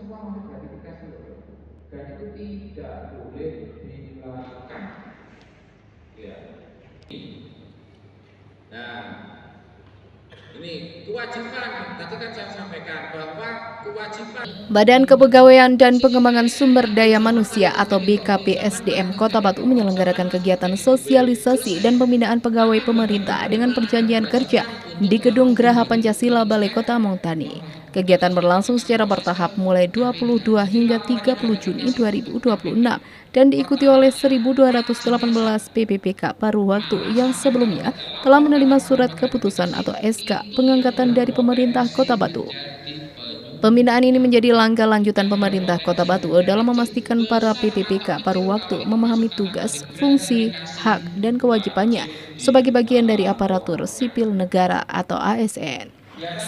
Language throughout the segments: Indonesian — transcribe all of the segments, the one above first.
semua masuk gratifikasi loh. Dan itu tidak boleh dilakukan. Ya. Nah, ini kewajiban, tadi kan saya sampaikan bahwa kewajiban Badan Kepegawaian dan Pengembangan Sumber Daya Manusia atau BKPSDM Kota Batu menyelenggarakan kegiatan sosialisasi dan pembinaan pegawai pemerintah dengan perjanjian kerja di Gedung Geraha Pancasila Balai Kota Mautani. Kegiatan berlangsung secara bertahap mulai 22 hingga 30 Juni 2026 dan diikuti oleh 1.218 PPPK paruh waktu yang sebelumnya telah menerima surat keputusan atau SK pengangkatan dari pemerintah Kota Batu. Pembinaan ini menjadi langkah lanjutan pemerintah Kota Batu dalam memastikan para PPPK paruh waktu memahami tugas, fungsi, hak, dan kewajibannya sebagai bagian dari aparatur sipil negara atau ASN.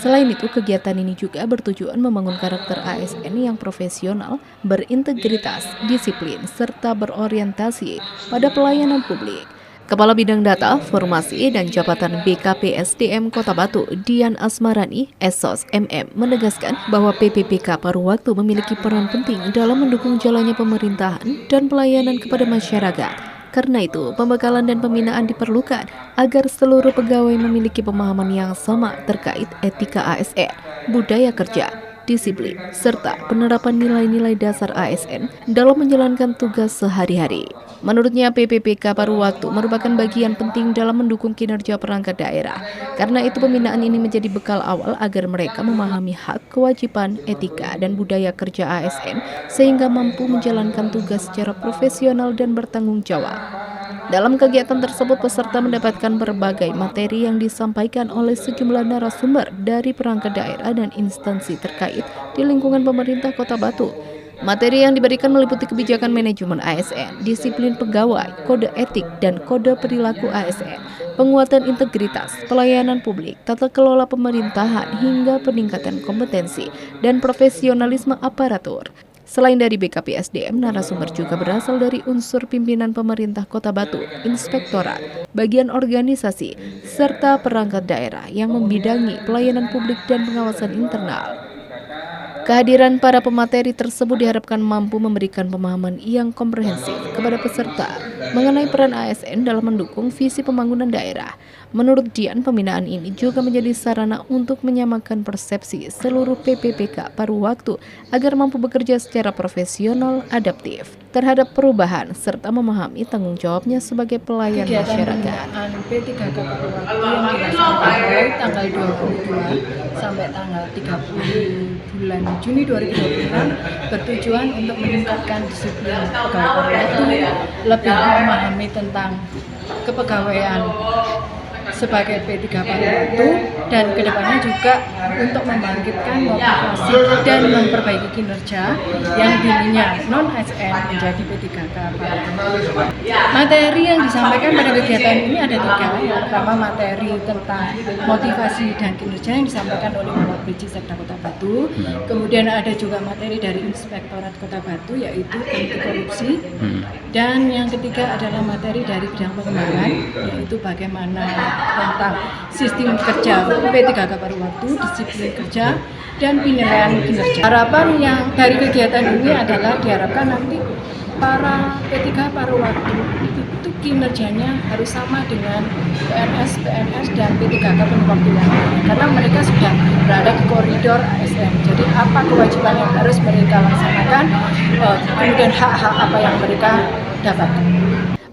Selain itu, kegiatan ini juga bertujuan membangun karakter ASN yang profesional, berintegritas, disiplin, serta berorientasi pada pelayanan publik. Kepala Bidang Data, Formasi, dan Jabatan BKPSDM Kota Batu, Dian Asmarani, Esos MM, menegaskan bahwa PPPK paruh waktu memiliki peran penting dalam mendukung jalannya pemerintahan dan pelayanan kepada masyarakat. Karena itu, pembekalan dan pembinaan diperlukan agar seluruh pegawai memiliki pemahaman yang sama terkait etika ASN, budaya kerja, disiplin, serta penerapan nilai-nilai dasar ASN dalam menjalankan tugas sehari-hari. Menurutnya, PPPK paruh waktu merupakan bagian penting dalam mendukung kinerja perangkat daerah. Karena itu, pembinaan ini menjadi bekal awal agar mereka memahami hak, kewajiban, etika, dan budaya kerja ASN sehingga mampu menjalankan tugas secara profesional dan bertanggung jawab. Dalam kegiatan tersebut, peserta mendapatkan berbagai materi yang disampaikan oleh sejumlah narasumber dari perangkat daerah dan instansi terkait di lingkungan pemerintah Kota Batu. Materi yang diberikan meliputi kebijakan manajemen ASN, disiplin pegawai, kode etik dan kode perilaku ASN, penguatan integritas, pelayanan publik, tata kelola pemerintahan, hingga peningkatan kompetensi dan profesionalisme aparatur. Selain dari BKPSDM, narasumber juga berasal dari unsur pimpinan pemerintah Kota Batu, inspektorat, bagian organisasi, serta perangkat daerah yang membidangi pelayanan publik dan pengawasan internal. Kehadiran para pemateri tersebut diharapkan mampu memberikan pemahaman yang komprehensif kepada peserta mengenai peran ASN dalam mendukung visi pembangunan daerah. Menurut Dian, pembinaan ini juga menjadi sarana untuk menyamakan persepsi seluruh PPPK paruh waktu agar mampu bekerja secara profesional, adaptif terhadap perubahan, serta memahami tanggung jawabnya sebagai pelayan masyarakat. P3K paruh waktu yang dilaksanakan mulai tanggal 22 sampai tanggal 30 bulan Juni 2026 bertujuan untuk meningkatkan disiplin pegawai paruh waktu, lebih memahami tentang kepegawaian sebagai P3 paruh waktu, dan kedepannya juga untuk membangkitkan motivasi dan memperbaiki kinerja yang dulunya non-ASN menjadi P3K paruh waktu. Materi yang disampaikan pada kegiatan ini ada 3. Yang pertama, materi tentang motivasi dan kinerja yang disampaikan oleh Bapak Brigjen Sekda Kota Batu. Kemudian ada juga materi dari Inspektorat Kota Batu yaitu anti korupsi. Dan yang ketiga adalah materi dari bidang pengembangan yaitu bagaimana tentang sistem kerja P3K paruh waktu, disiplin kerja, dan penilaian kinerja. Harapan yang dari kegiatan ini adalah diharapkan nanti para P3K paruh waktu itu kinerjanya harus sama dengan PNS dan P3K penuh waktu yang lain, karena mereka sudah berada di koridor ASN. Jadi apa kewajiban yang harus mereka laksanakan, kemudian hak-hak apa yang mereka dapatkan.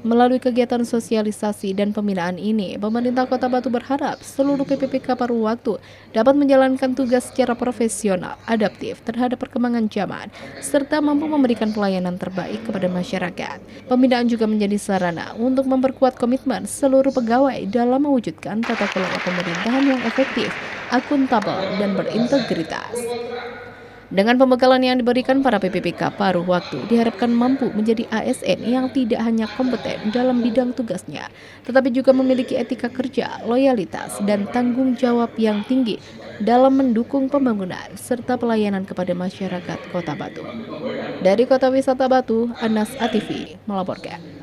Melalui kegiatan sosialisasi dan pembinaan ini, pemerintah Kota Batu berharap seluruh PPPK paruh waktu dapat menjalankan tugas secara profesional, adaptif terhadap perkembangan zaman, serta mampu memberikan pelayanan terbaik kepada masyarakat. Pembinaan juga menjadi sarana untuk memperkuat komitmen seluruh pegawai dalam mewujudkan tata kelola pemerintahan yang efektif, akuntabel, dan berintegritas. Dengan pembekalan yang diberikan para PPPK paruh waktu diharapkan mampu menjadi ASN yang tidak hanya kompeten dalam bidang tugasnya, tetapi juga memiliki etika kerja, loyalitas, dan tanggung jawab yang tinggi dalam mendukung pembangunan serta pelayanan kepada masyarakat Kota Batu. Dari Kota Wisata Batu, Anas ATV melaporkan.